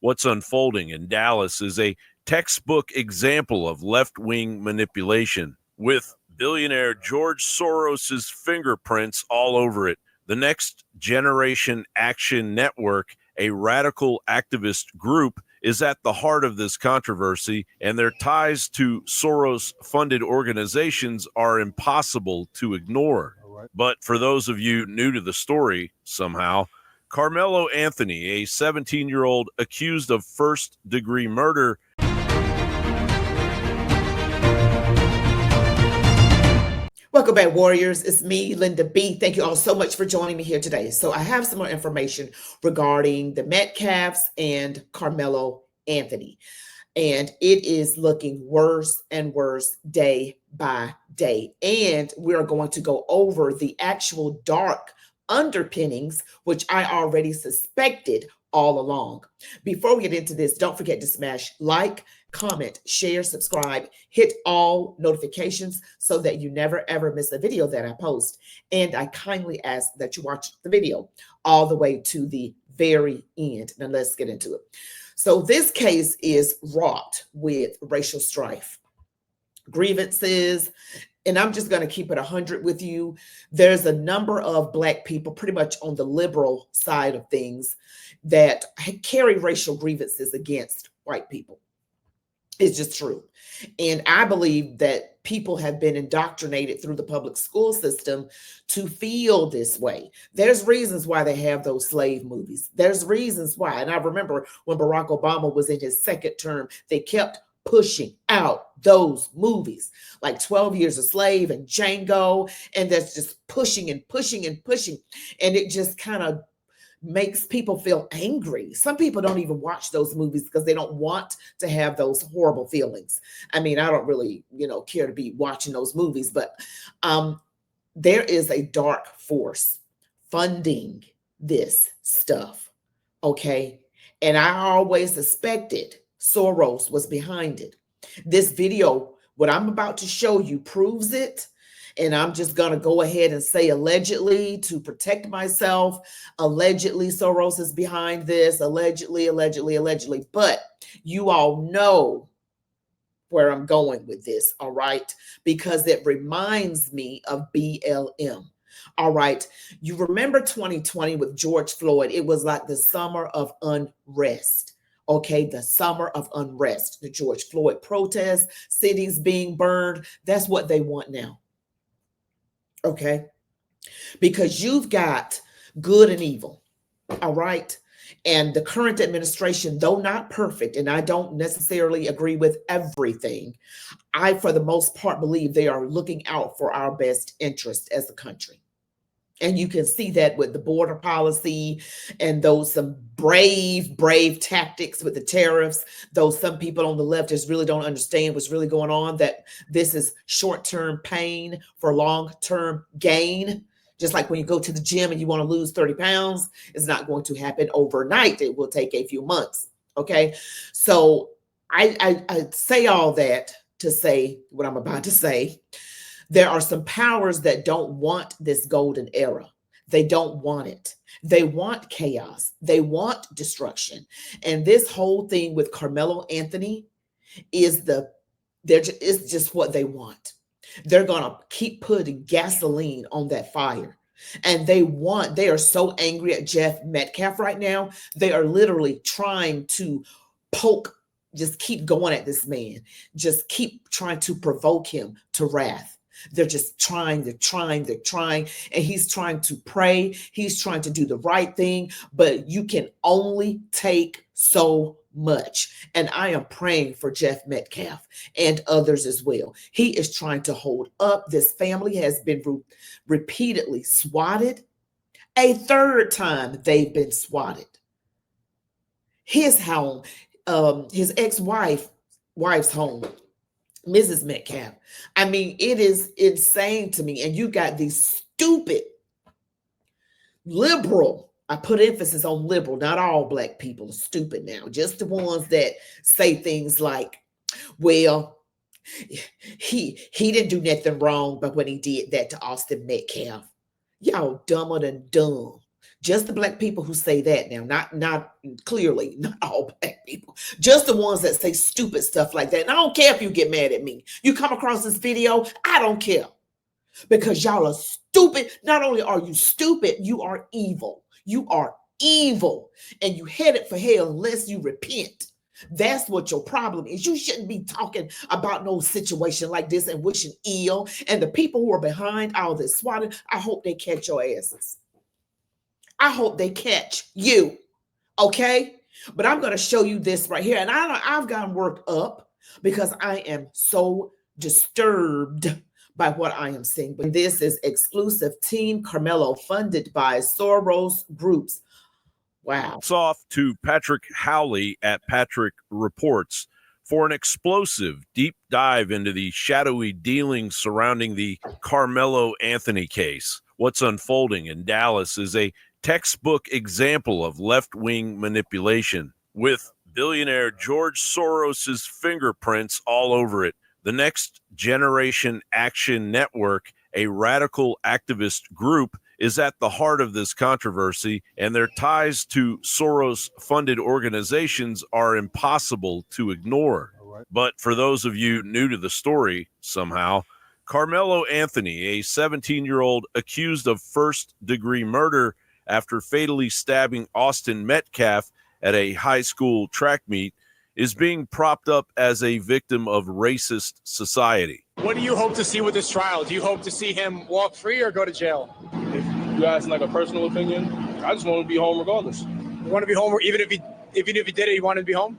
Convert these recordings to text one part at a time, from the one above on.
What's unfolding in Dallas is a textbook example of left-wing manipulation, with billionaire George Soros's fingerprints all over it. The Next Generation Action Network, a radical activist group, is at the heart of this controversy, and their ties to Soros-funded organizations are impossible to ignore. But for those of you new to the story somehow, Karmelo Anthony, a 17-year-old accused of first-degree murder. Welcome back, Warriors. It's me, Linda B. Thank you all so much for joining me here today. So I have some more information regarding the Metcalfs and Karmelo Anthony. And it is looking worse and worse day by day. And we're going to go over the actual dark underpinnings, which I already suspected all along. Before we get into this, don't forget to smash like, comment, share, subscribe, hit all notifications so that you never ever miss a video that I post. And I kindly ask that you watch the video all the way to the very end. Now let's get into it. So this case is wrought with racial strife, grievances, and I'm just going to keep it 100 with you. There's a number of Black people pretty much on the liberal side of things that carry racial grievances against white people. It's just true. And I believe that people have been indoctrinated through the public school system to feel this way. There's reasons why they have those slave movies. There's reasons why. And I remember when Barack Obama was in his second term, they kept pushing out those movies like 12 Years a Slave and Django. And that's just pushing and pushing and pushing. And it just kind of makes people feel angry. Some people don't even watch those movies because they don't want to have those horrible feelings. I mean, I don't really, care to be watching those movies, but there is a dark force funding this stuff. Okay. And I always suspected Soros was behind it. This video, what I'm about to show you, proves it. And I'm just going to go ahead and say allegedly to protect myself. Allegedly, Soros is behind this. Allegedly. But you all know where I'm going with this, all right? Because it reminds me of BLM. All right. You remember 2020 with George Floyd? It was like the summer of unrest. Okay, the summer of unrest. The George Floyd protests, cities being burned. That's what they want now. Okay, because you've got good and evil, all right? And the current administration, though not perfect, and I don't necessarily agree with everything, I, for the most part, believe they are looking out for our best interest as a country. And you can see that with the border policy and those some brave tactics with the tariffs. Though some people on the left just really don't understand what's really going on, that this is short-term pain for long-term gain. Just like when you go to the gym and you want to lose 30 pounds, it's not going to happen overnight. It will take a few months. Okay. So I say all that to say what I'm about to say. There are some powers that don't want this golden era. They don't want it. They want chaos. They want destruction. And this whole thing with Karmelo Anthony is just what they want. They're going to keep putting gasoline on that fire. And they are so angry at Jeff Metcalf right now. They are literally trying to just keep going at this man. Just keep trying to provoke him to wrath. They're just trying, and he's trying to pray. He's trying to do the right thing, but you can only take so much. And I am praying for Jeff Metcalf and others as well. He is trying to hold up. This family has been repeatedly swatted. A third time they've been swatted. His home, his wife's home, Mrs. Metcalf. I mean, it is insane to me. And you got these stupid liberal, I put emphasis on liberal, not all Black people are stupid now, just the ones that say things like, well, he didn't do nothing wrong, but when he did that to Austin Metcalf, y'all dumber than dumb. Just the black people who say that now, not clearly, not all black people, just the ones that say stupid stuff like that. And I don't care if you get mad at me. You come across this video, I don't care. Because y'all are stupid. Not only are you stupid, you are evil. You are evil. And you headed for hell unless you repent. That's what your problem is. You shouldn't be talking about no situation like this and wishing ill. And the people who are behind all this swatting, I hope they catch your asses. I hope they catch you. Okay? But I'm going to show you this right here. And I've gotten worked up because I am so disturbed by what I am seeing. But this is exclusive Team Karmelo funded by Soros groups. Wow. Off to Patrick Howley at Patrick Reports for an explosive deep dive into the shadowy dealings surrounding the Karmelo Anthony case. What's unfolding in Dallas is a textbook example of left-wing manipulation, with billionaire George Soros's fingerprints all over it. The Next Generation Action Network, a radical activist group, is at the heart of this controversy, and their ties to Soros-funded organizations are impossible to ignore. Right. But for those of you new to the story, somehow, Karmelo Anthony, a 17-year-old accused of first-degree murder after fatally stabbing Austin Metcalf at a high school track meet, is being propped up as a victim of racist society. What do you hope to see with this trial? Do you hope to see him walk free or go to jail? If you ask like a personal opinion, I just want to be home regardless. You want to be home, even if he did it, you want to be home?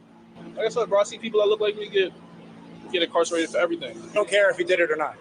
Like I said, bro, I see people that look like me get incarcerated for everything. You don't care if he did it or not?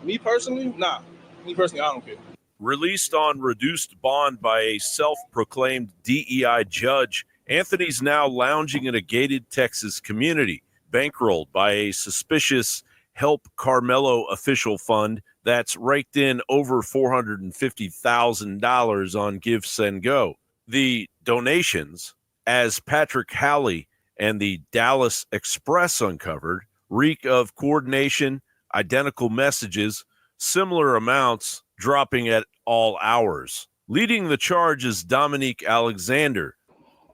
Me personally, nah. Me personally, I don't care. Released on reduced bond by a self-proclaimed DEI judge, Anthony's now lounging in a gated Texas community, bankrolled by a suspicious Help Karmelo official fund that's raked in over $450,000 on Give, Send, Go. The donations, as Patrick Howley and the Dallas Express uncovered, reek of coordination, identical messages, similar amounts dropping at all hours. Leading the charge is Dominique Alexander.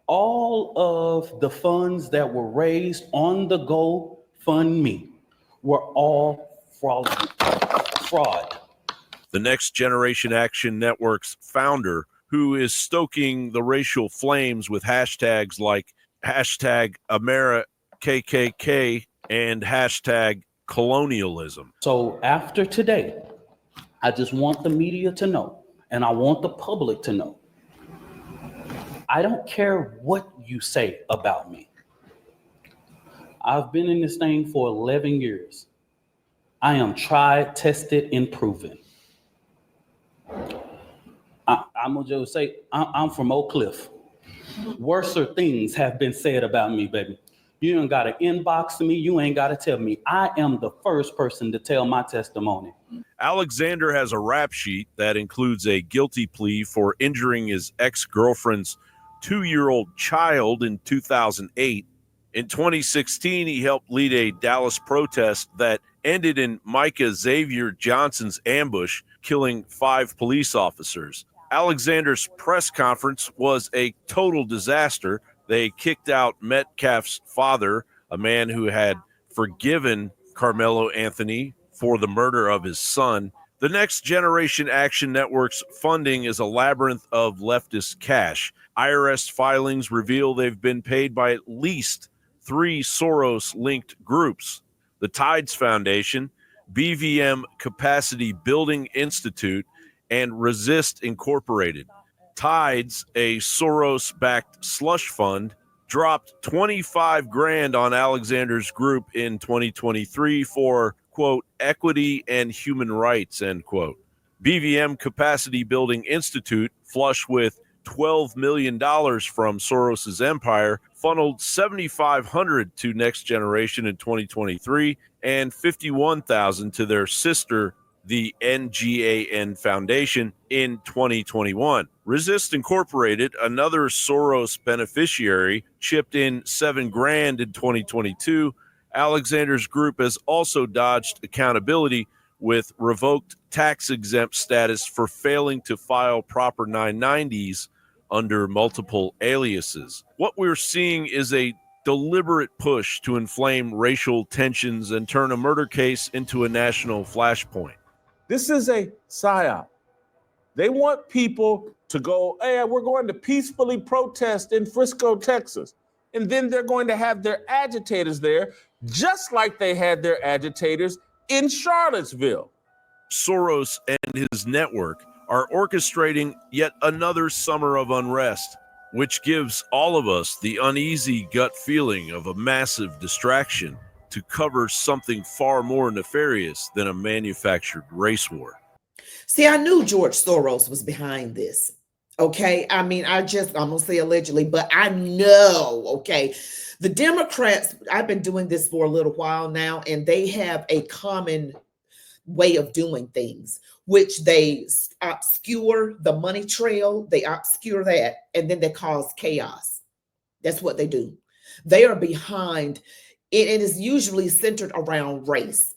All of the funds that were raised on the GoFundMe were all fraud. The Next Generation Action Network's founder, who is stoking the racial flames with hashtags like hashtag AmeriKKK and hashtag colonialism. So after today, I just want the media to know, and I want the public to know, I don't care what you say about me. I've been in this thing for 11 years. I am tried, tested, and proven. I'm gonna just say, I'm from Oak Cliff. Worser things have been said about me, baby. You ain't gotta inbox me, you ain't gotta tell me. I am the first person to tell my testimony. Alexander has a rap sheet that includes a guilty plea for injuring his ex-girlfriend's 2-year-old child in 2008. In 2016, he helped lead a Dallas protest that ended in Micah Xavier Johnson's ambush, killing 5 police officers. Alexander's press conference was a total disaster. They kicked out Metcalf's father, a man who had forgiven Karmelo Anthony for the murder of his son. The Next Generation Action Network's funding is a labyrinth of leftist cash. IRS filings reveal they've been paid by at least 3 Soros-linked groups: the Tides Foundation, BVM Capacity Building Institute, and Resist Incorporated. Tides, a Soros-backed slush fund, dropped 25 grand on Alexander's group in 2023 for, quote, equity and human rights, end quote. BVM Capacity Building Institute, flush with $12 million from Soros's empire, funneled $7,500 to Next Generation in 2023 and $51,000 to their sister, the NGAN Foundation, in 2021. Resist Incorporated, another Soros beneficiary, chipped in $7 grand in 2022. Alexander's group has also dodged accountability with revoked tax-exempt status for failing to file proper 990s under multiple aliases. What we're seeing is a deliberate push to inflame racial tensions and turn a murder case into a national flashpoint. This is a psyop. They want people to go, hey, we're going to peacefully protest in Frisco, Texas. And then they're going to have their agitators there, just like they had their agitators in Charlottesville. Soros and his network are orchestrating yet another summer of unrest, which gives all of us the uneasy gut feeling of a massive distraction to cover something far more nefarious than a manufactured race war. See, I knew George Soros was behind this. Okay. I mean, I'm going to say allegedly, but I know, okay. The Democrats, I've been doing this for a little while now, and they have a common way of doing things, which they obscure the money trail, they obscure that, and then they cause chaos. That's what they do. They are behind it. It is usually centered around race.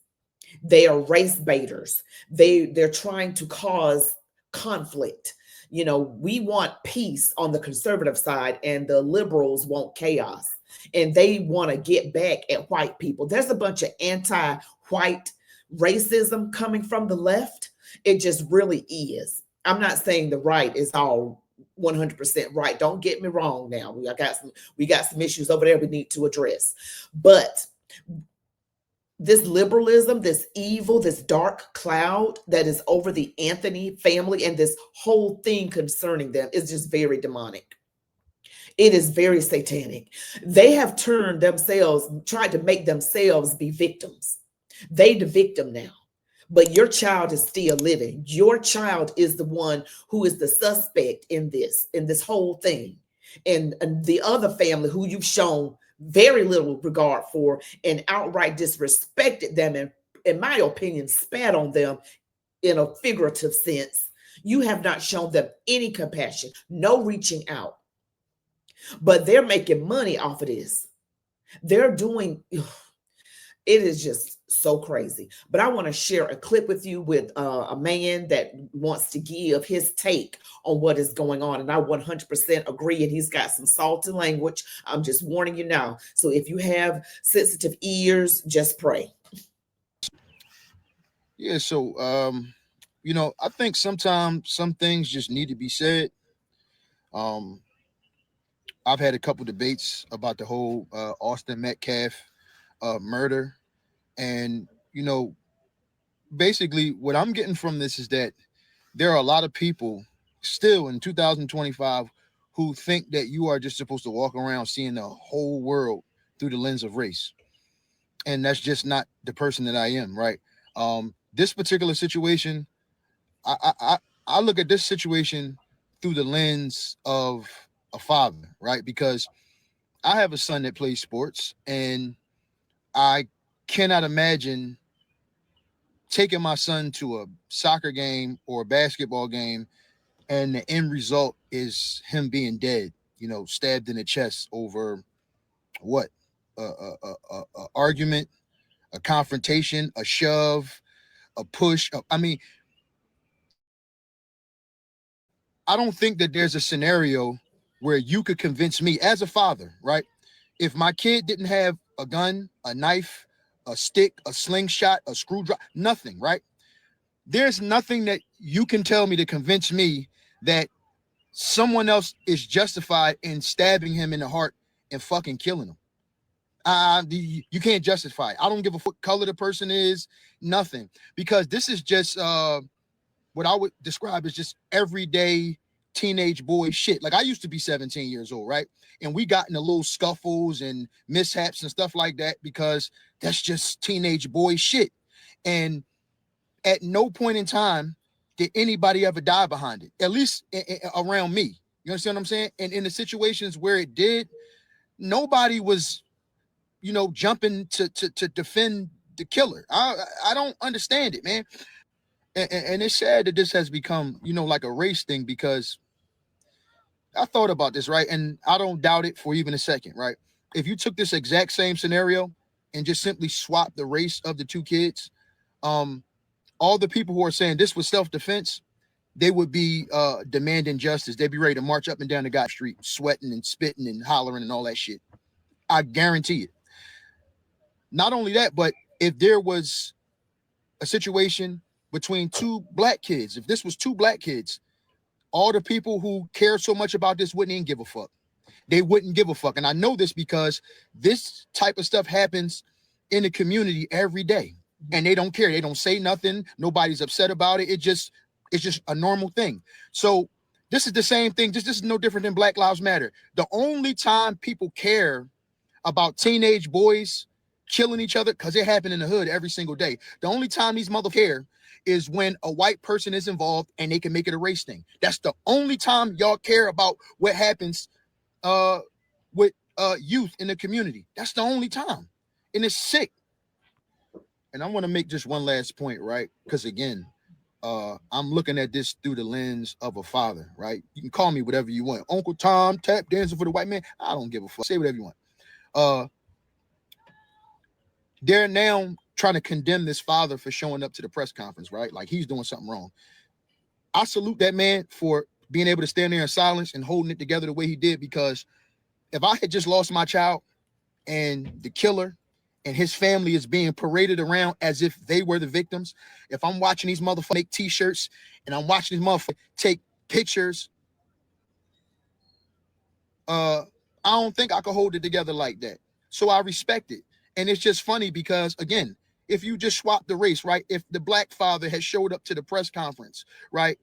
They are race baiters. They're trying to cause conflict. You know, we want peace on the conservative side, and the liberals want chaos, and they want to get back at white people. There's a bunch of anti-white racism coming from the left. It just really is. I'm not saying the right is all 100% right. Don't get me wrong now. We got some issues over there we need to address. But this liberalism, this evil, this dark cloud that is over the Anthony family and this whole thing concerning them is just very demonic. It is very satanic. They have tried to make themselves be victims. They the victim now, but your child is still living. Your child is the one who is the suspect in this whole thing. And the other family who you've shown very little regard for and outright disrespected them and, in my opinion, spat on them in a figurative sense. You have not shown them any compassion, no reaching out. But they're making money off of this. They're doing, it is just so crazy. But I want to share a clip with you with a man that wants to give his take on what is going on. And I 100% agree. And he's got some salty language. I'm just warning you now. So if you have sensitive ears, just pray. Yeah. So, you know, I think sometimes some things just need to be said. I've had a couple debates about the whole Austin Metcalf murder. And, you know, basically what I'm getting from this is that there are a lot of people still in 2025 who think that you are just supposed to walk around seeing the whole world through the lens of race. And that's just not the person that I am, right? This particular situation, I look at this situation through the lens of a father, right? Because I have a son that plays sports, and I cannot imagine taking my son to a soccer game or a basketball game and the end result is him being dead, you know, stabbed in the chest over what? A argument, a confrontation, a shove, a push. I mean, I don't think that there's a scenario where you could convince me as a father, right? If my kid didn't have a gun, a knife, a stick, a slingshot, a screwdriver, nothing, right? There's nothing that you can tell me to convince me that someone else is justified in stabbing him in the heart and fucking killing him. You can't justify it. I don't give a what color the person is, nothing. Because this is just what I would describe as just everyday teenage boy shit. Like I used to be 17 years old, right? And we got into little scuffles and mishaps and stuff like that because that's just teenage boy shit. And at no point in time did anybody ever die behind it, at least around me. You understand what I'm saying? And in the situations where it did, nobody was, you know, jumping to defend the killer. I don't understand it, man. And it's sad that this has become, you know, like a race thing, because I thought about this, right? And I don't doubt it for even a second, right? If you took this exact same scenario and just simply swapped the race of the two kids, all all the people who are saying this was self-defense, they would be demanding justice. They'd be ready to march up and down the guy street, sweating and spitting and hollering and all that shit. I guarantee it. Not only that, but if there was a situation between two black kids, if this was two black kids, all the people who care so much about this wouldn't even give a fuck. They wouldn't give a fuck. And I know this because this type of stuff happens in the community every day. And they don't care. They don't say nothing. Nobody's upset about it. It's just a normal thing. So this is the same thing. This is no different than Black Lives Matter. The only time people care about teenage boys killing each other, because it happened in the hood every single day. The only time these motherfuckers care is when a white person is involved and they can make it a race thing. That's the only time y'all care about what happens with youth in the community. That's the only time. And it's sick. And I want to make just one last point, right? Because again, I'm looking at this through the lens of a father, right? You can call me whatever you want. Uncle Tom, tap dancing for the white man. I don't give a fuck. Say whatever you want. They're now trying to condemn this father for showing up to the press conference, right? Like he's doing something wrong. I salute that man for being able to stand there in silence and holding it together the way he did, because if I had just lost my child and the killer and his family is being paraded around as if they were the victims, if I'm watching these motherfuckers make t-shirts and I'm watching these motherfuckers take pictures, I don't think I could hold it together like that. So I respect it. And it's just funny because, again, if you just swap the race, right? If the black father had showed up to the press conference, right,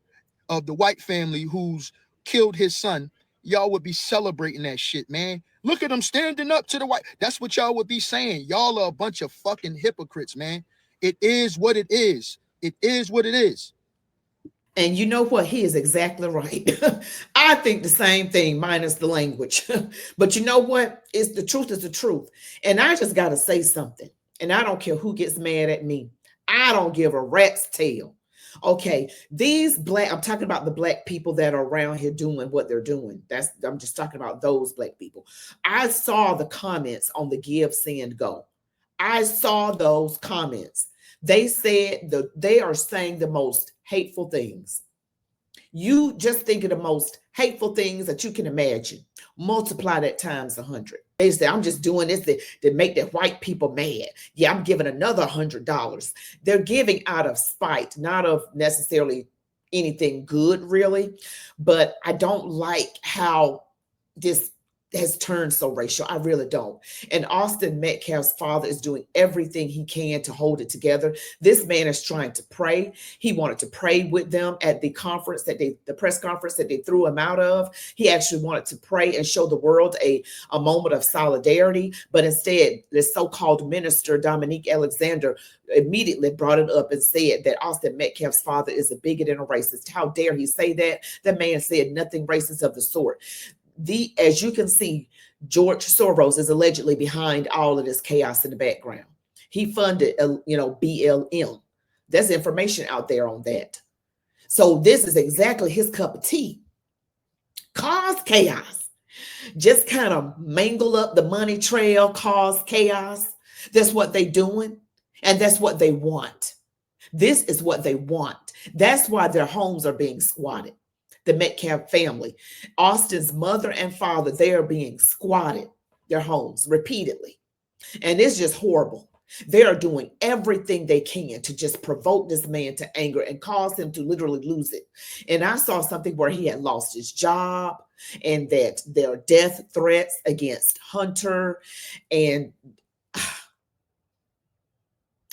of the white family who's killed his son, y'all would be celebrating that shit, man. Look at him standing up to the white. That's what y'all would be saying. Y'all are a bunch of fucking hypocrites, man. It is what it is. It is what it is. And you know what? He is exactly right. I think the same thing, minus the language. But you know what? It's the truth is the truth. And I just got to say something. And I don't care who gets mad at me. I don't give a rat's tail. Okay, I'm talking about the black people that are around here doing what they're doing. I'm just talking about those black people. I saw the comments on the Give, Send, Go. I saw those comments. They said they are saying the most hateful things. You just think of the most hateful things that you can imagine. Multiply that times 100. They say, I'm just doing this to make the white people mad. Yeah, I'm giving another $100. They're giving out of spite, not of necessarily anything good, really. But I don't like how this has turned so racial. I really don't. And Austin Metcalf's father is doing everything he can to hold it together. This man is trying to pray. He wanted to pray with them at the conference the press conference that they threw him out of. He actually wanted to pray and show the world a moment of solidarity. But instead, the so-called minister, Dominique Alexander, immediately brought it up and said that Austin Metcalf's father is a bigot and a racist. How dare he say that? The man said nothing racist of the sort. As you can see, George Soros is allegedly behind all of this chaos in the background. He funded, BLM. There's information out there on that. So this is exactly his cup of tea. Cause chaos. Just kind of mangle up the money trail, cause chaos. That's what they're doing. And that's what they want. This is what they want. That's why their homes are being squatted. The Metcalf family, Austin's mother and father, they are being squatted, their homes repeatedly. And it's just horrible. They are doing everything they can to just provoke this man to anger and cause him to literally lose it. And I saw something where he had lost his job and that there are death threats against Hunter, and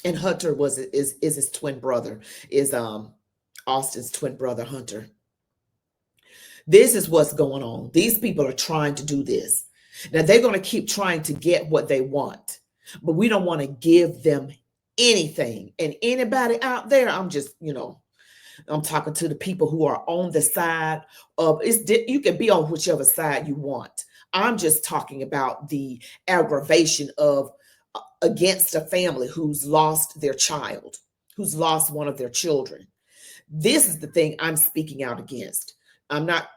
Hunter is his twin brother, is Austin's twin brother, Hunter. This is what's going on. These people are trying to do this. Now, they're going to keep trying to get what they want, but we don't want to give them anything. And anybody out there, I'm talking to the people who are on the side of, you can be on whichever side you want. I'm just talking about the aggravation of against a family who's lost their child, who's lost one of their children. This is the thing I'm speaking out against. I'm not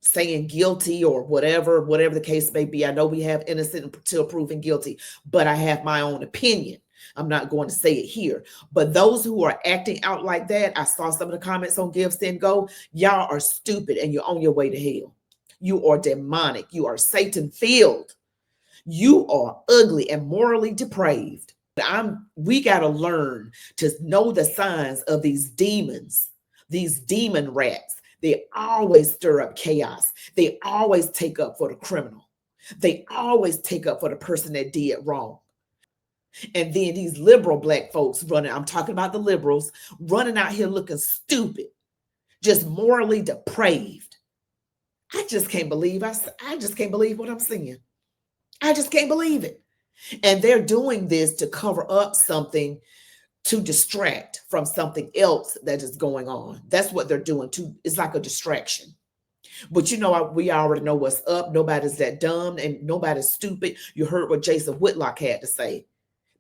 saying guilty or whatever the case may be. I know we have innocent until proven guilty, but I have my own opinion. I'm not going to say it here, but those who are acting out like that, I saw some of the comments on Give, Send, Go. Y'all are stupid and you're on your way to hell. You are demonic. You are Satan-filled. You are ugly and morally depraved. We got to learn to know the signs of these demons, these demon rats. They always stir up chaos. They always take up for the criminal. They always take up for the person that did wrong. And then these liberal black folks running, I'm talking about the liberals, running out here looking stupid, just morally depraved. I just can't believe, I just can't believe what I'm seeing. I just can't believe it. And they're doing this to cover up something, to distract from something else that is going on. That's what they're doing too. It's like a distraction. But you know, we already know what's up. Nobody's that dumb and nobody's stupid. You heard what Jason Whitlock had to say.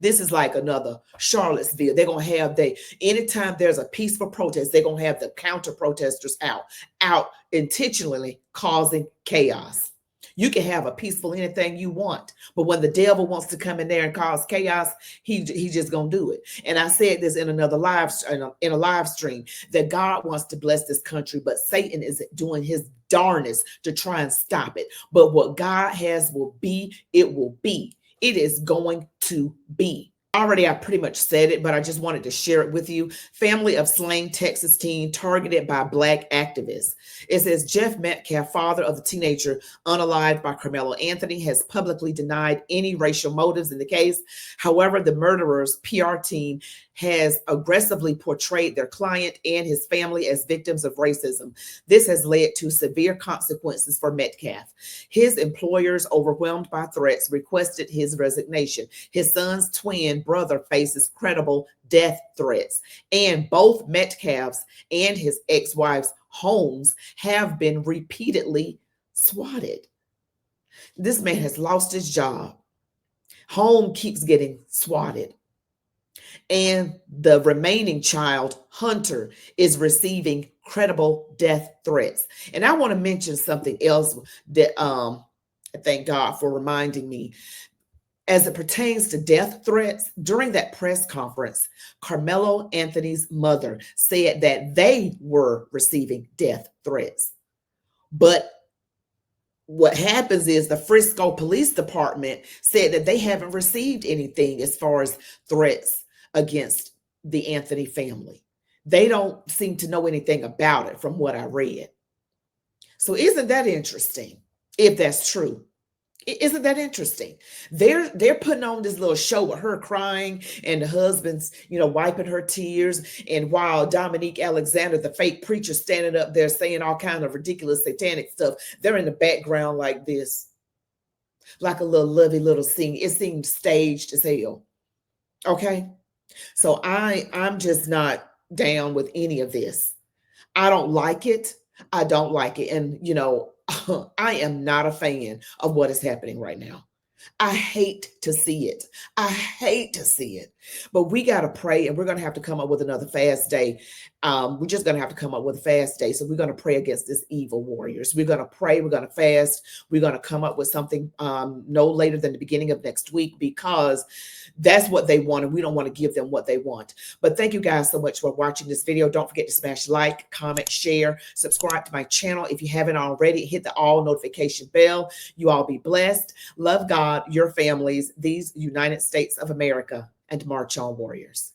This is like another Charlottesville. They're going to have anytime there's a peaceful protest, they're going to have the counter protesters out intentionally causing chaos. You can have a peaceful anything you want, but when the devil wants to come in there and cause chaos, he just gonna do it. And I said this in another live stream, that God wants to bless this country, but Satan is doing his darnest to try and stop it. But what God has will be, it will be. It is going to be. Already, I pretty much said it, but I just wanted to share it with you. Family of slain Texas teen targeted by Black activists. It says Jeff Metcalf, father of the teenager unalived by Karmelo Anthony, has publicly denied any racial motives in the case. However, the murderer's PR team has aggressively portrayed their client and his family as victims of racism. This has led to severe consequences for Metcalf. His employers, overwhelmed by threats, requested his resignation. His son's twin brother faces credible death threats, and both Metcalf's and his ex-wife's homes have been repeatedly swatted. This man has lost his job. Home keeps getting swatted. And the remaining child, Hunter, is receiving credible death threats. And I want to mention something else that I thank God for reminding me. As it pertains to death threats, during that press conference, Karmelo Anthony's mother said that they were receiving death threats. But what happens is the Frisco Police Department said that they haven't received anything as far as threats against the Anthony family. They don't seem to know anything about it from what I read. So isn't that interesting? If that's true, isn't that interesting? They're putting on this little show with her crying and the husband's, wiping her tears. And while Dominique Alexander, the fake preacher, standing up there saying all kind of ridiculous satanic stuff, they're in the background like this, like a little lovey little scene. It seems staged as hell. Okay. So I'm just not down with any of this. I don't like it. I don't like it. And, I am not a fan of what is happening right now. I hate to see it. I hate to see it. But we got to pray, and we're going to have to come up with another fast day. We're just going to have to come up with a fast day. So we're going to pray against this evil warriors. We're going to pray. We're going to fast. We're going to come up with something no later than the beginning of next week, because that's what they want, and we don't want to give them what they want. But thank you guys so much for watching this video. Don't forget to smash like, comment, share, subscribe to my channel if you haven't already. Hit the all notification bell. You all be blessed. Love God, your families, these United States of America, and march on, warriors.